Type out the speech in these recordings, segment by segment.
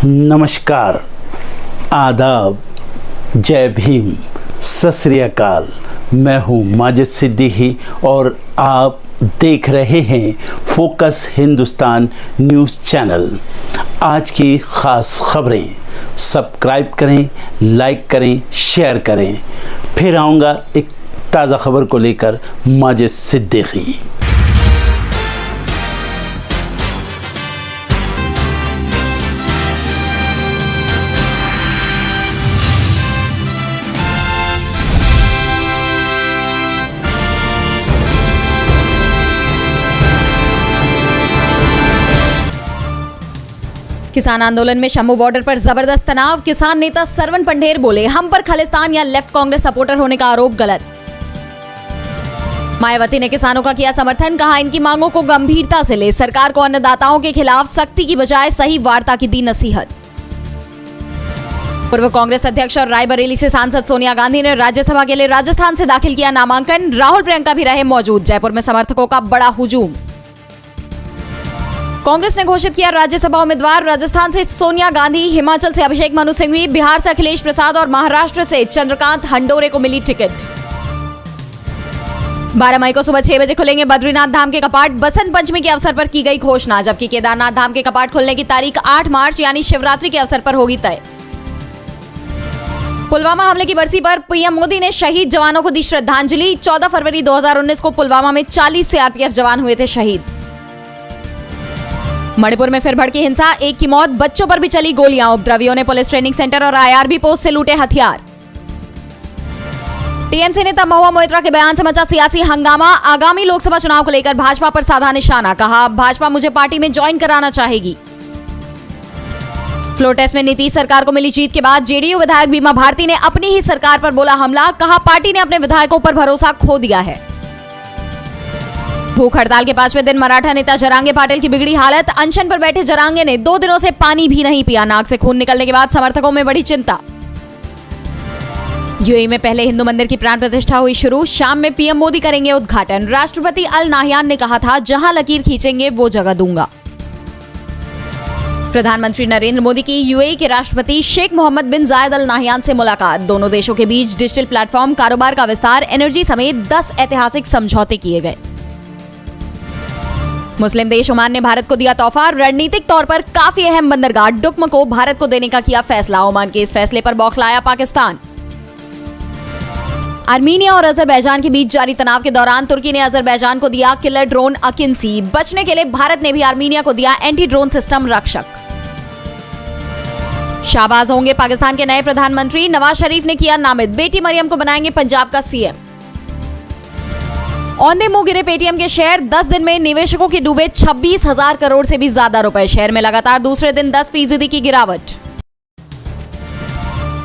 नमस्कार, आदाब, जय भीम, सत श्री अकाल। मैं हूँ माजिद सिद्दीकी और आप देख रहे हैं फोकस हिंदुस्तान न्यूज़ चैनल। आज की ख़ास खबरें सब्सक्राइब करें, लाइक करें, शेयर करें। फिर आऊँगा एक ताज़ा खबर को लेकर माजिद सिद्दीकी। किसान आंदोलन में शंभू बॉर्डर पर जबरदस्त तनाव। किसान नेता सरवन पंढेर बोले, हम पर खालिस्तान या लेफ्ट कांग्रेस सपोर्टर होने का आरोप गलत। मायावती ने किसानों का किया समर्थन, कहा इनकी मांगों को गंभीरता से ले। सरकार को अन्नदाताओं के खिलाफ सख्ती की बजाय सही वार्ता की दी नसीहत। पूर्व कांग्रेस अध्यक्ष और रायबरेली से सांसद सोनिया गांधी ने राज्यसभा के लिए राजस्थान से दाखिल किया नामांकन। राहुल प्रियंका भी रहे मौजूद। जयपुर में समर्थकों का बड़ा हुजूम। कांग्रेस ने घोषित किया राज्यसभा उम्मीदवार। राजस्थान से सोनिया गांधी, हिमाचल से अभिषेक मनु सिंघवी, बिहार से अखिलेश प्रसाद और महाराष्ट्र से चंद्रकांत हंडोरे को मिली टिकट। 12 मई को सुबह 6 बजे खुलेंगे बद्रीनाथ धाम के कपाट। बसंत पंचमी के अवसर पर की गई घोषणा, जबकि केदारनाथ धाम के कपाट खुलने की तारीख 8 मार्च यानी शिवरात्रि के अवसर पर होगी तय। पुलवामा हमले की बरसी पर पीएम मोदी ने शहीद जवानों को दी श्रद्धांजलि। 14 फरवरी 2019 को पुलवामा में 40 सीआरपीएफ जवान हुए थे शहीद। मणिपुर में फिर भड़की हिंसा, एक की मौत, बच्चों पर भी चली गोलियां। उपद्रवियों ने पुलिस ट्रेनिंग सेंटर और आईआरबी पोस्ट से लूटे हथियार। टीएमसी नेता महुआ मोइत्रा के बयान से मचा सियासी हंगामा। आगामी लोकसभा चुनाव को लेकर भाजपा पर साधा निशाना, कहा भाजपा मुझे पार्टी में ज्वाइन कराना चाहेगी। फ्लोर टेस्ट में नीतीश सरकार को मिली जीत के बाद जेडीयू विधायक बीमा भारती ने अपनी ही सरकार पर बोला हमला, कहा पार्टी ने अपने विधायकों पर भरोसा खो दिया है। भूख हड़ताल के 5वें दिन मराठा नेता जरांगे पाटिल की बिगड़ी हालत। अनशन पर बैठे जरांगे ने 2 दिनों से पानी भी नहीं पिया। नाक से खून निकलने के बाद समर्थकों में बड़ी चिंता। यूएई में पहले हिंदू मंदिर की प्राण प्रतिष्ठा हुई शुरू। शाम में पीएम मोदी करेंगे उद्घाटन। राष्ट्रपति अल नाहयान ने कहा था, जहां लकीर खींचेंगे वो जगह दूंगा। प्रधानमंत्री नरेंद्र मोदी की यूएई के राष्ट्रपति शेख मोहम्मद बिन जायद अल नाहयान से मुलाकात। दोनों देशों के बीच डिजिटल प्लेटफॉर्म, कारोबार का विस्तार, एनर्जी समेत 10 ऐतिहासिक समझौते किए गए। मुस्लिम देश ओमान ने भारत को दिया तोहफा। रणनीतिक तौर पर काफी अहम बंदरगाह डुक्म को भारत को देने का किया फैसला। ओमान के इस फैसले पर बौखलाया पाकिस्तान। आर्मीनिया और अजरबैजान के बीच जारी तनाव के दौरान तुर्की ने अजरबैजान को दिया किलर ड्रोन अकिंसी। बचने के लिए भारत ने भी आर्मीनिया को दिया एंटी ड्रोन सिस्टम रक्षक। शाहबाज होंगे पाकिस्तान के नए प्रधानमंत्री। नवाज शरीफ ने किया नामित। बेटी मरियम को बनाएंगे पंजाब का सीएम। औंधे मुंह गिरे पेटीएम के शेयर। 10 दिन में निवेशकों के डूबे 26,000 करोड़ से भी ज्यादा रुपए। शेयर में लगातार दूसरे दिन 10% की गिरावट।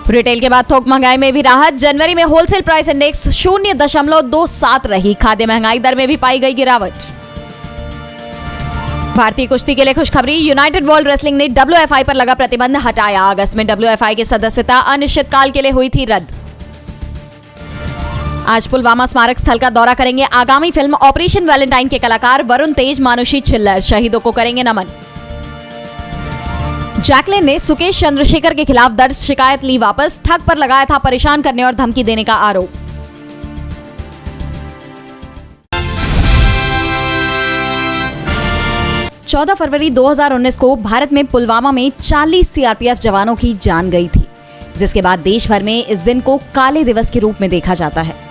रिटेल के बाद थोक महंगाई में भी राहत। जनवरी में होलसेल प्राइस इंडेक्स 0.27 रही। खाद्य महंगाई दर में भी पाई गई गिरावट। भारतीय कुश्ती के लिए खुशखबरी। यूनाइटेड वर्ल्ड रेसलिंग ने WFI पर लगा प्रतिबंध हटाया। अगस्त में WFI की सदस्यता अनिश्चितकाल के लिए हुई थी रद्द। आज पुलवामा स्मारक स्थल का दौरा करेंगे आगामी फिल्म ऑपरेशन वैलेंटाइन के कलाकार वरुण तेज, मानुषी छिल्लर। शहीदों को करेंगे नमन। जैकलिन ने सुकेश चंद्रशेखर के खिलाफ दर्ज शिकायत ली वापस। ठग पर लगाया था परेशान करने और धमकी देने का आरोप। चौदह फरवरी 2019 को भारत में पुलवामा में 40 सीआरपीएफ जवानों की जान गई थी, जिसके बाद देश भर में इस दिन को काले दिवस के रूप में देखा जाता है।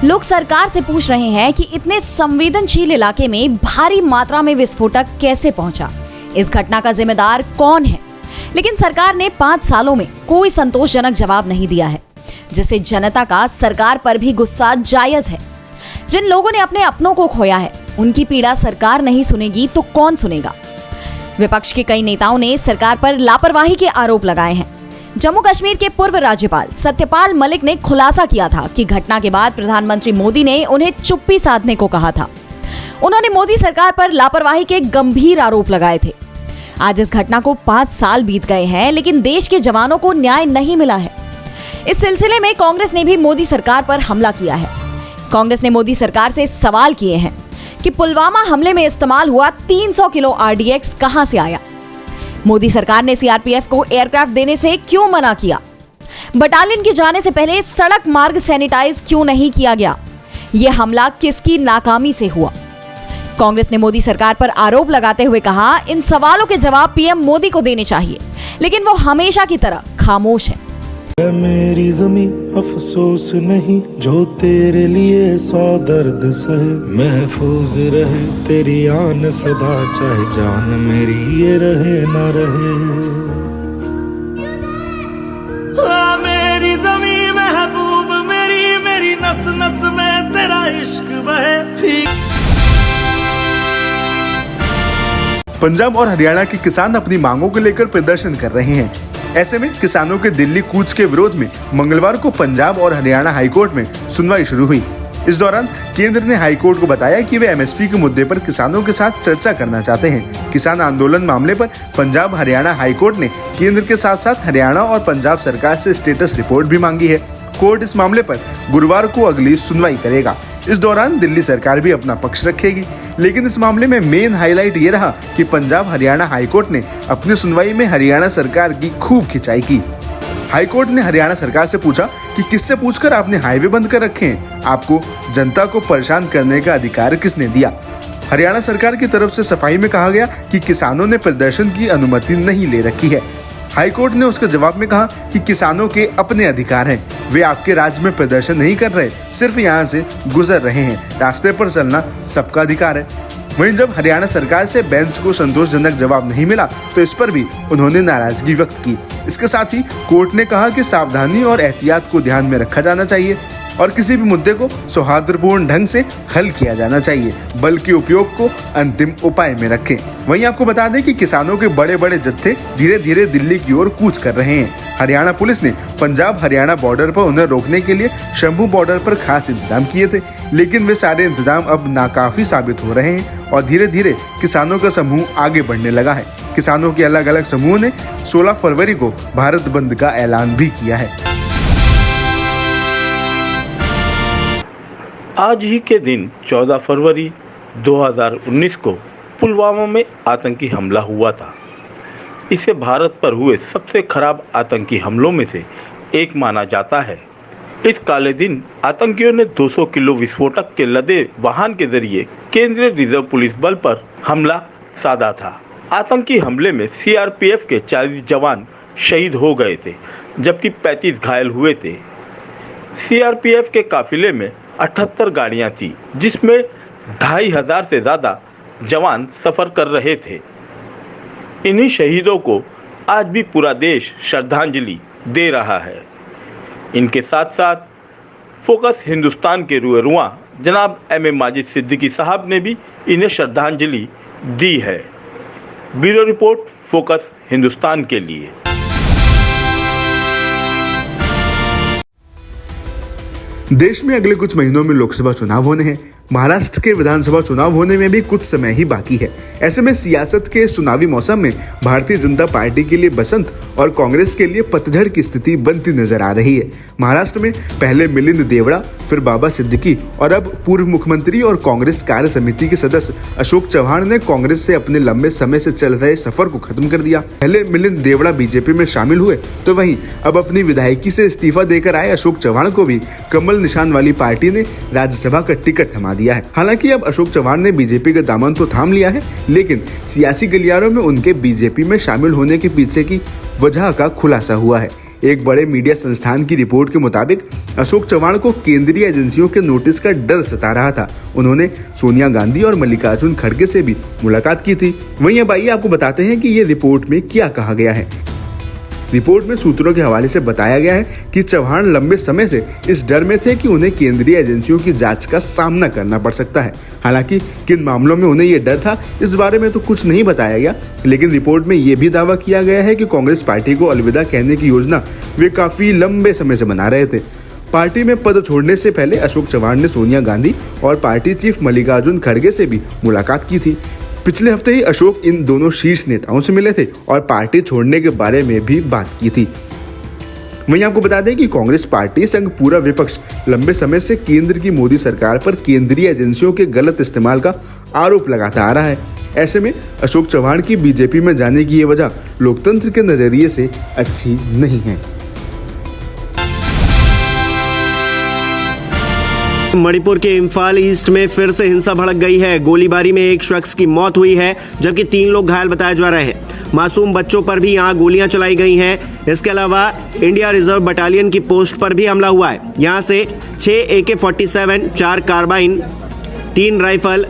लोग सरकार से पूछ रहे हैं कि इतने संवेदनशील इलाके में भारी मात्रा में विस्फोटक कैसे पहुंचा, इस घटना का जिम्मेदार कौन है। लेकिन सरकार ने 5 सालों में कोई संतोषजनक जवाब नहीं दिया है, जिससे जनता का सरकार पर भी गुस्सा जायज है। जिन लोगों ने अपने अपनों को खोया है, उनकी पीड़ा सरकार नहीं सुनेगी तो कौन सुनेगा। विपक्ष के कई नेताओं ने सरकार पर लापरवाही के आरोप लगाए हैं। जम्मू कश्मीर के पूर्व राज्यपाल सत्यपाल मलिक ने खुलासा किया था कि घटना के बाद प्रधानमंत्री मोदी ने उन्हें चुप्पी साधने को कहा था। उन्होंने मोदी सरकार पर लापरवाही के गंभीर आरोप लगाए थे। आज इस घटना को 5 साल बीत गए हैं, लेकिन देश के जवानों को न्याय नहीं मिला है। इस सिलसिले में कांग्रेस ने भी मोदी सरकार पर हमला किया है। कांग्रेस ने मोदी सरकार से सवाल किए हैं कि पुलवामा हमले में इस्तेमाल हुआ 300 किलो RDX कहां से आया। मोदी सरकार ने सीआरपीएफ को एयरक्राफ्ट देने से क्यों मना किया? बटालियन के जाने से पहले सड़क मार्ग सैनिटाइज क्यों नहीं किया गया? यह हमला किसकी नाकामी से हुआ? कांग्रेस ने मोदी सरकार पर आरोप लगाते हुए कहा, इन सवालों के जवाब पीएम मोदी को देने चाहिए, लेकिन वो हमेशा की तरह खामोश है। मेरी ज़मीं अफसोस नहीं, जो तेरे लिए 100 दर्द सहे, महफूज रहे तेरी आन सदा, चाहे जान मेरी ये रहे ना रहे। मेरी ज़मीं महबूब मेरी, मेरी नस नस में तेरा इश्क बहे। पंजाब और हरियाणा के किसान अपनी मांगों को लेकर प्रदर्शन कर रहे हैं। ऐसे में किसानों के दिल्ली कूच के विरोध में मंगलवार को पंजाब और हरियाणा हाईकोर्ट में सुनवाई शुरू हुई। इस दौरान केंद्र ने हाईकोर्ट को बताया कि वे एमएसपी के मुद्दे पर किसानों के साथ चर्चा करना चाहते हैं। किसान आंदोलन मामले पर पंजाब हरियाणा हाईकोर्ट ने केंद्र के साथ साथ हरियाणा और पंजाब सरकार से स्टेटस रिपोर्ट भी मांगी है। कोर्ट इस मामले पर गुरुवार को अगली सुनवाई करेगा। इस दौरान दिल्ली सरकार भी अपना पक्ष रखेगी, लेकिन इस मामले में मेन हाईलाइट ये रहा कि पंजाब हरियाणा हाईकोर्ट ने अपनी सुनवाई में हरियाणा सरकार की खूब खिंचाई की। हाईकोर्ट ने हरियाणा सरकार से पूछा कि किससे पूछकर आपने हाईवे बंद कर रखे हैं? आपको जनता को परेशान करने का अधिकार किसने दिया? हरियाणा सरकार की तरफ से सफाई में कहा गया कि किसानों ने प्रदर्शन की अनुमति नहीं ले रखी है। हाईकोर्ट ने उसके जवाब में कहा कि किसानों के अपने अधिकार हैं, वे आपके राज्य में प्रदर्शन नहीं कर रहे, सिर्फ यहाँ से गुजर रहे हैं। रास्ते पर चलना सबका अधिकार है। वहीं जब हरियाणा सरकार से बेंच को संतोषजनक जवाब नहीं मिला तो इस पर भी उन्होंने नाराजगी व्यक्त की। इसके साथ ही कोर्ट ने कहा कि सावधानी और एहतियात को ध्यान में रखा जाना चाहिए और किसी भी मुद्दे को सौहार्दपूर्ण ढंग से हल किया जाना चाहिए, बल्कि उपयोग को अंतिम उपाय में रखें। वहीं आपको बता दें कि किसानों के बड़े बड़े जत्थे धीरे धीरे दिल्ली की ओर कूच कर रहे हैं। हरियाणा पुलिस ने पंजाब हरियाणा बॉर्डर पर उन्हें रोकने के लिए शंभू बॉर्डर पर खास इंतजाम किए थे, लेकिन वे सारे इंतजाम अब नाकाफी साबित हो रहे हैं और धीरे धीरे किसानों का समूह आगे बढ़ने लगा है। किसानों के अलग अलग समूह ने 16 फरवरी को भारत बंद का ऐलान भी किया है। आज ही के दिन 14 फरवरी 2019 को पुलवामा में आतंकी हमला हुआ था। इसे भारत पर हुए सबसे खराब आतंकी हमलों में से एक माना जाता है। इस काले दिन आतंकियों ने 200 किलो विस्फोटक के लदे वाहन के जरिए केंद्रीय रिजर्व पुलिस बल पर हमला साधा था। आतंकी हमले में सीआरपीएफ के 40 जवान शहीद हो गए थे, जबकि 35 घायल हुए थे। सीआरपीएफ के काफिले में 78 गाड़ियां थी, जिसमें 2500 से ज़्यादा जवान सफ़र कर रहे थे। इन्हीं शहीदों को आज भी पूरा देश श्रद्धांजलि दे रहा है। इनके साथ साथ फोकस हिंदुस्तान के रुआ जनाब एम माजिद सिद्दीकी साहब ने भी इन्हें श्रद्धांजलि दी है। ब्यूरो रिपोर्ट फोकस हिंदुस्तान के लिए। देश में अगले कुछ महीनों में लोकसभा चुनाव होने हैं। महाराष्ट्र के विधानसभा चुनाव होने में भी कुछ समय ही बाकी है। ऐसे में सियासत के इस चुनावी मौसम में भारतीय जनता पार्टी के लिए बसंत और कांग्रेस के लिए पतझड़ की स्थिति बनती नजर आ रही है। महाराष्ट्र में पहले मिलिंद देवड़ा, फिर बाबा सिद्दीकी और अब पूर्व मुख्यमंत्री और कांग्रेस कार्य समिति के सदस्य अशोक चव्हाण ने कांग्रेस से अपने लंबे समय से चल रहे सफर को खत्म कर दिया। पहले मिलिंद देवड़ा बीजेपी में शामिल हुए, तो वहीं अब अपनी विधायकी से इस्तीफा देकर आए अशोक चव्हाण को भी कमल निशान वाली पार्टी ने राज्यसभा का टिकट थमा दिया है। हालांकि अब अशोक चव्हाण ने बीजेपी का दामन तो थाम लिया है, लेकिन सियासी गलियारों में उनके बीजेपी में शामिल होने के पीछे की वजह का खुलासा हुआ है। एक बड़े मीडिया संस्थान की रिपोर्ट के मुताबिक अशोक चव्हाण को केंद्रीय एजेंसियों के नोटिस का डर सता रहा था। उन्होंने सोनिया गांधी और मल्लिकार्जुन खड़गे से भी मुलाकात की थी। वहीं अब आइए आपको बताते हैं कि ये रिपोर्ट में क्या कहा गया है। रिपोर्ट में सूत्रों के हवाले से बताया गया है कि चव्हाण लंबे समय से इस डर में थे कि उन्हें केंद्रीय एजेंसियों की जांच का सामना करना पड़ सकता है। हालांकि किन मामलों में उन्हें यह डर था, इस बारे में तो कुछ नहीं बताया गया, लेकिन रिपोर्ट में यह भी दावा किया गया है कि कांग्रेस पार्टी को अलविदा कहने की योजना वे काफी लंबे समय से बना रहे थे। पार्टी में पद छोड़ने से पहले अशोक चव्हाण ने सोनिया गांधी और पार्टी चीफ मल्लिकार्जुन खड़गे से भी मुलाकात की थी। पिछले हफ्ते ही अशोक इन दोनों शीर्ष नेताओं से मिले थे और पार्टी छोड़ने के बारे में भी बात की थी। वहीं आपको बता दें कि कांग्रेस पार्टी संग पूरा विपक्ष लंबे समय से केंद्र की मोदी सरकार पर केंद्रीय एजेंसियों के गलत इस्तेमाल का आरोप लगाता आ रहा है। ऐसे में अशोक चव्हाण की बीजेपी में जाने की ये वजह लोकतंत्र के नजरिए से अच्छी नहीं है। मणिपुर के इम्फाल ईस्ट में फिर से हिंसा भड़क गई है। गोलीबारी में एक शख्स की मौत हुई है जबकि 3 लोग घायल बताए जा रहे हैं। मासूम बच्चों पर भी यहां गोलियां चलाई गई हैं। इसके अलावा इंडिया रिजर्व बटालियन की पोस्ट पर भी हमला हुआ है। यहां से 6 AK-47, 4 कार्बाइन, 3 राइफल,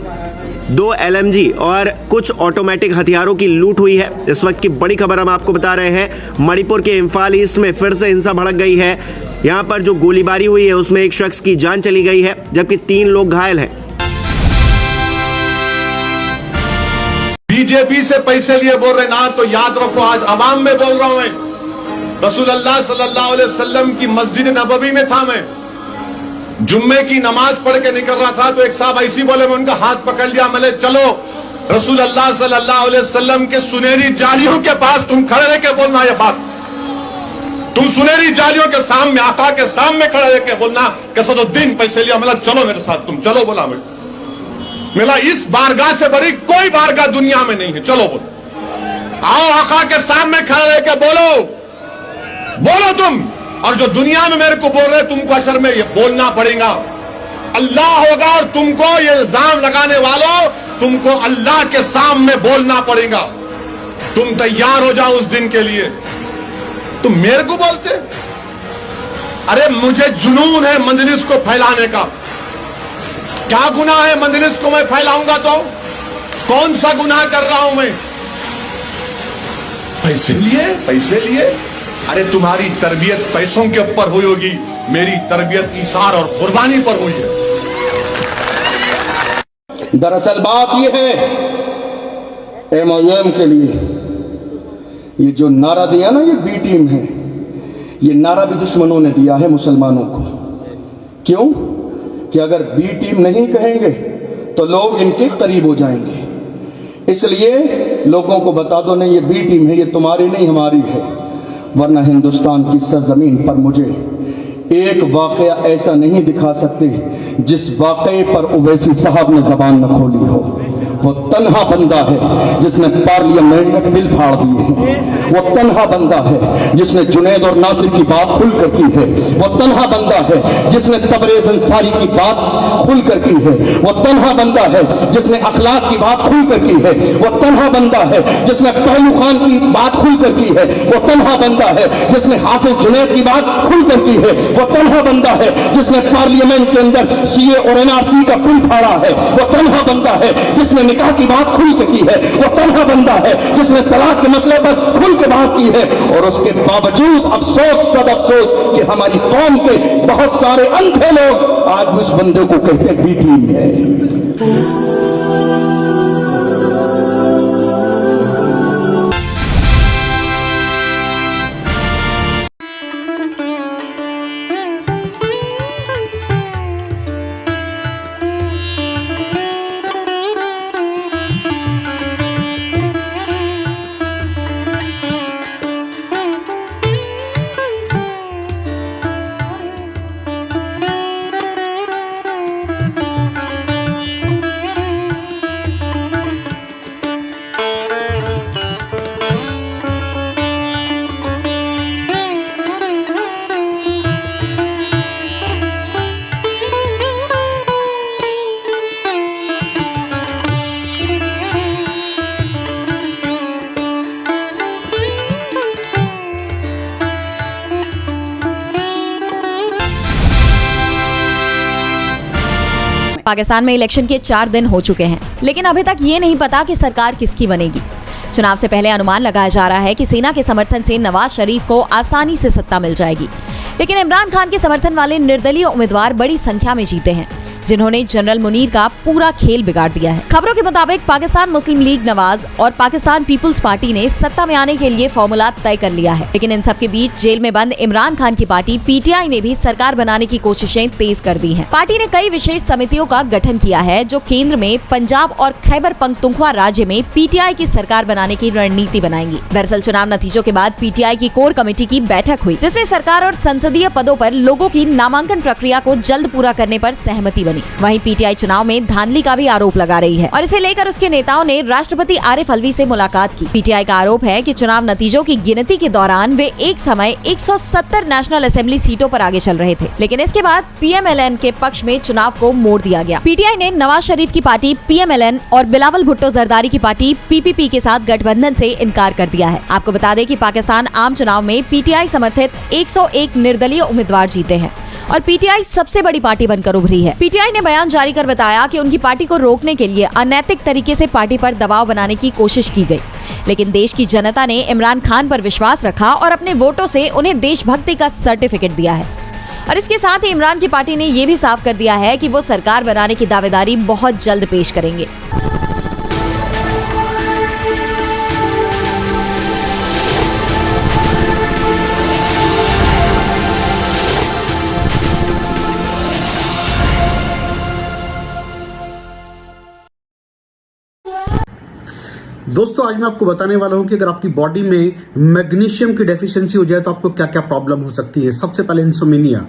2 LMG और कुछ ऑटोमेटिक हथियारों की लूट हुई है। इस वक्त की बड़ी खबर हम आपको बता रहे हैं। मणिपुर के इम्फाल ईस्ट में फिर से हिंसा भड़क गई है। यहाँ पर जो गोलीबारी हुई है उसमें एक शख्स की जान चली गई है जबकि 3 लोग घायल हैं। बीजेपी से पैसे लिए बोल रहे ना, तो याद रखो आज अवाम में बोल रहा हूं मैं। रसूलुल्लाह सल्लल्लाहु अलैहि वसल्लम की मस्जिद नबवी में था मैं, जुम्मे की नमाज पढ़ के निकल रहा था तो एक साहब ऐसी बोले, मैं उनका हाथ पकड़ लिया, मैंने चलो रसूलुल्लाह सल्लल्लाहु अलैहि वसल्लम के सुनहरी जालियों के पास तुम खड़े रह के बोलना ये बात। तुम सुनहरी जालियों के सामने, आका के सामने खड़े रह के बोलना कि सदुद्दीन पैसे लिया, मतलब चलो मेरे साथ, तुम चलो। बोला मेरा इस बारगाह से बड़ी कोई बारगाह दुनिया में नहीं है, चलो बोलो, आओ आका के सामने खड़े रह के बोलो तुम। और जो दुनिया में मेरे को बोल रहे तुमको अशर में ये बोलना पड़ेगा, अल्लाह होगा और तुमको ये इल्जाम लगाने वालों, तुमको अल्लाह के सामने बोलना पड़ेगा। तुम तैयार हो जाओ उस दिन के लिए। तुम मेरे को बोलते, अरे मुझे जुनून है मजलिस को फैलाने का। क्या गुनाह है मजलिस को मैं फैलाऊंगा तो? कौन सा गुनाह कर रहा हूं मैं? पैसे लिए? अरे तुम्हारी तरबियत पैसों के ऊपर हुई होगी, मेरी तरबियत ईसार और कुर्बानी पर हुई है। दरअसल बात यह है, MIM के लिए ये जो नारा दिया ना, ये B टीम है, ये नारा भी दुश्मनों ने दिया है मुसलमानों को। क्यों? कि अगर B टीम नहीं कहेंगे तो लोग इनके करीब हो जाएंगे, इसलिए लोगों को बता दो नहीं, ये B टीम है, ये तुम्हारी नहीं हमारी है। वरना हिंदुस्तान की सरजमीन पर मुझे एक वाकया ऐसा नहीं दिखा सकते जिस वाकये पर ओवैसी साहब ने जबान न खोली हो। वो तन्हा बंदा है जिसने पार्लियामेंट में बिल फाड़ दिए हैं। वो तन्हा बंदा है जिसने जुनैद और नासिर की बात खुलकर की है। वो तन्हा बंदा है जिसने तबरेज़ अंसारी की बात खुलकर की है। वो तन्हा बंदा है जिसने अखलाक की बात खुलकर की है। वो तन्हा बंदा है जिसने पहलू खान की बात खुलकर की है। वो तन्हा बंदा है जिसने हाफिज जुनैद की बात खुलकर की है। वो तन्हा बंदा है जिसने पार्लियामेंट के अंदर CA और NRC का बिल फाड़ा है। वो तन्हा बंदा है जिसने निकाह की बात खुल के की है। वो तन्हा बंदा है जिसने तलाक के मसले पर खुल के बात की है। और उसके बावजूद अफसोस, सद अफसोस कि हमारी कौम के बहुत सारे अंधे लोग आज उस बंदे को कहते हैं B टीम है। पाकिस्तान में इलेक्शन के 4 दिन हो चुके हैं, लेकिन अभी तक ये नहीं पता कि सरकार किसकी बनेगी। चुनाव से पहले अनुमान लगाया जा रहा है कि सेना के समर्थन से नवाज शरीफ को आसानी से सत्ता मिल जाएगी, लेकिन इमरान खान के समर्थन वाले निर्दलीय उम्मीदवार बड़ी संख्या में जीते हैं, जिन्होंने जनरल मुनीर का पूरा खेल बिगाड़ दिया है। खबरों के मुताबिक पाकिस्तान मुस्लिम लीग नवाज और पाकिस्तान पीपुल्स पार्टी ने सत्ता में आने के लिए फॉर्मूला तय कर लिया है, लेकिन इन सब के बीच जेल में बंद इमरान खान की पार्टी PTI ने भी सरकार बनाने की कोशिशें तेज कर दी हैं। पार्टी ने कई विशेष समितियों का गठन किया है जो केंद्र में पंजाब और खैबर पख्तूनख्वा राज्य में PTI की सरकार बनाने की रणनीति बनाएंगी। दरअसल चुनाव नतीजों के बाद PTI की कोर कमेटी की बैठक हुई, जिसमें सरकार और संसदीय पदों पर लोगों की नामांकन प्रक्रिया को जल्द पूरा करने पर सहमति बनी। बनी। वहीं पीटीआई चुनाव में धांधली का भी आरोप लगा रही है और इसे लेकर उसके नेताओं ने राष्ट्रपति आरिफ अलवी से मुलाकात की। पीटीआई का आरोप है कि चुनाव नतीजों की गिनती के दौरान वे एक समय 170 नेशनल असेंबली सीटों पर आगे चल रहे थे, लेकिन इसके बाद पीएमएलएन के पक्ष में चुनाव को मोड़ दिया गया। पीटीआई ने नवाज शरीफ की पार्टी पीएमएलएन और बिलावल भुट्टो जरदारी की पार्टी पीपीपी के साथ गठबंधन से इनकार कर दिया है। आपको बता दें कि पाकिस्तान आम चुनाव में पीटीआई समर्थित 101 निर्दलीय उम्मीदवार जीते हैं और पीटीआई सबसे बड़ी पार्टी बनकर उभरी है। पीटीआई ने बयान जारी कर बताया कि उनकी पार्टी को रोकने के लिए अनैतिक तरीके से पार्टी पर दबाव बनाने की कोशिश की गई, लेकिन देश की जनता ने इमरान खान पर विश्वास रखा और अपने वोटों से उन्हें देशभक्ति का सर्टिफिकेट दिया है। और इसके साथ ही इमरान की पार्टी ने ये भी साफ कर दिया है कि वो सरकार बनाने की दावेदारी बहुत जल्द पेश करेंगे। दोस्तों आज मैं आपको बताने वाला हूं कि अगर आपकी बॉडी में मैग्नीशियम की डेफिशिएंसी हो जाए तो आपको क्या क्या प्रॉब्लम हो सकती है। सबसे पहले इंसोमेनिया,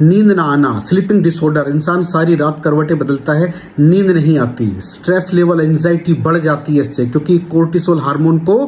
नींद ना आना, स्लीपिंग डिसऑर्डर, इंसान सारी रात करवटें बदलता है, नींद नहीं आती, स्ट्रेस लेवल, एंजाइटी बढ़ जाती है इससे, क्योंकि कोर्टिसोल हार्मोन को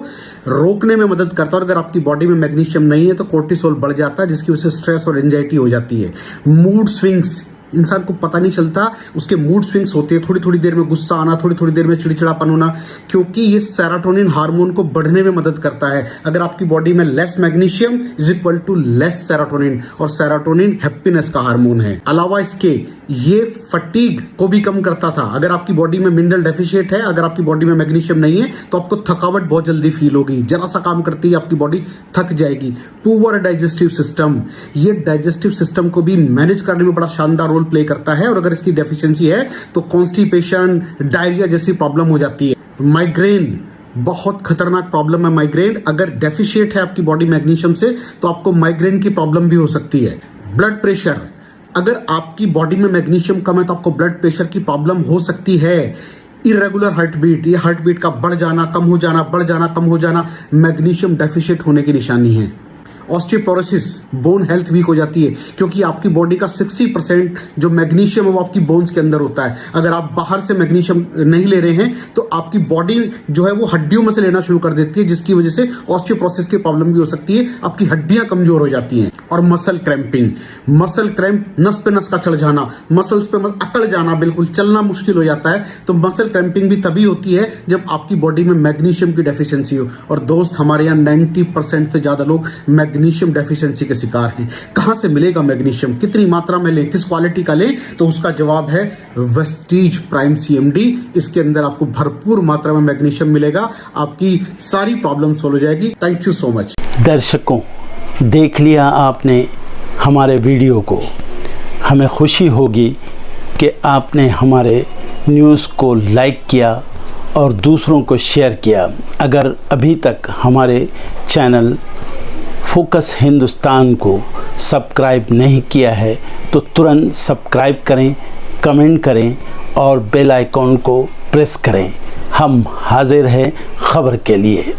रोकने में मदद करता है। और अगर आपकी बॉडी में मैग्नीशियम नहीं है तो कोर्टिसोल बढ़ जाता है, जिसकी वजह से स्ट्रेस और एंजाइटी हो जाती है। मूड स्विंग्स, इंसान को पता नहीं चलता उसके मूड स्विंग्स होते हैं, थोड़ी थोड़ी देर में गुस्सा आना, थोड़ी थोड़ी देर में चिड़चिड़ापन होना, क्योंकि ये सेरोटोनिन हार्मोन को बढ़ने में मदद करता है। अगर आपकी बॉडी में less magnesium is equal to less serotonin, और सेरोटोनिन हैप्पीनेस का हार्मोन है। अलावा इसके ये फटीग को भी कम करता था। अगर आपकी बॉडी में मिनरल डेफिशिएट है, अगर आपकी बॉडी में मैग्नीशियम नहीं है तो आपको थकावट बहुत जल्दी फील होगी, जरा सा काम करती है आपकी बॉडी थक जाएगी। पुअर डाइजेस्टिव सिस्टम, ये डाइजेस्टिव सिस्टम को भी मैनेज करने में बड़ा शानदार रोल प्ले करता है, और अगर इसकी डेफिशिएंसी है तो कॉन्स्टिपेशन, डायरिया जैसी प्रॉब्लम हो जाती है। माइग्रेन, बहुत खतरनाक प्रॉब्लम है माइग्रेन। अगर डेफिशिएट है आपकी बॉडी मैग्नीशियम से तो आपको माइग्रेन की प्रॉब्लम भी हो सकती है। ब्लड प्रेशर, अगर आपकी बॉडी में मैग्नीशियम कम है तो आपको ब्लड प्रेशर की प्रॉब्लम हो सकती है। इरेगुलर हार्ट बीट, ये हार्ट बीट का बढ़ जाना, कम हो जाना, बढ़ जाना, कम हो जाना, मैग्नीशियम डेफिशिएट होने की निशानी है। ऑस्टियोपोरोसिस, बोन हेल्थ वीक हो जाती है, क्योंकि आपकी बॉडी का 60% जो मैग्नीशियम है वो आपकी बोन्स के अंदर होता है। अगर आप बाहर से मैग्नीशियम नहीं ले रहे हैं तो आपकी बॉडी जो है वो हड्डियों में से लेना शुरू कर देती है, जिसकी वजह से ऑस्टियोपोरोसिस की प्रॉब्लम भी हो सकती है, आपकी हड्डियां कमजोर हो जाती हैं। और मसल क्रैम्पिंग, मसल क्रैम्प, नस पे नस का चढ़ जाना, मसल्स पे अकड़ जाना, बिल्कुल चलना मुश्किल हो जाता है। तो मसल क्रैम्पिंग भी तभी होती है जब आपकी बॉडी में मैग्नीशियम की डेफिशिएंसी हो। और दोस्त, हमारे यहाँ 90% से ज्यादा लोग मैग्नीशियम डेफिशिएंसी के शिकार हैं। कहां से मिलेगा मैग्नीशियम, कितनी मात्रा में लें, किस क्वालिटी का लें? तो उसका जवाब है वेस्टीज प्राइम CMD। इसके अंदर आपको भरपूर मात्रा में मैग्नीशियम मिलेगा, आपकी सारी प्रॉब्लम सॉल्व हो जाएगी। Thank you so much. दर्शकों, देख लिया आपने हमारे वीडियो को। हमें खुशी होगी कि आपने हमारे न्यूज़ को लाइक किया और दूसरों को शेयर किया। अगर अभी तक हमारे चैनल फोकस हिंदुस्तान को सब्सक्राइब नहीं किया है तो तुरंत सब्सक्राइब करें, कमेंट करें और बेल आइकॉन को प्रेस करें। हम हाजिर हैं खबर के लिए।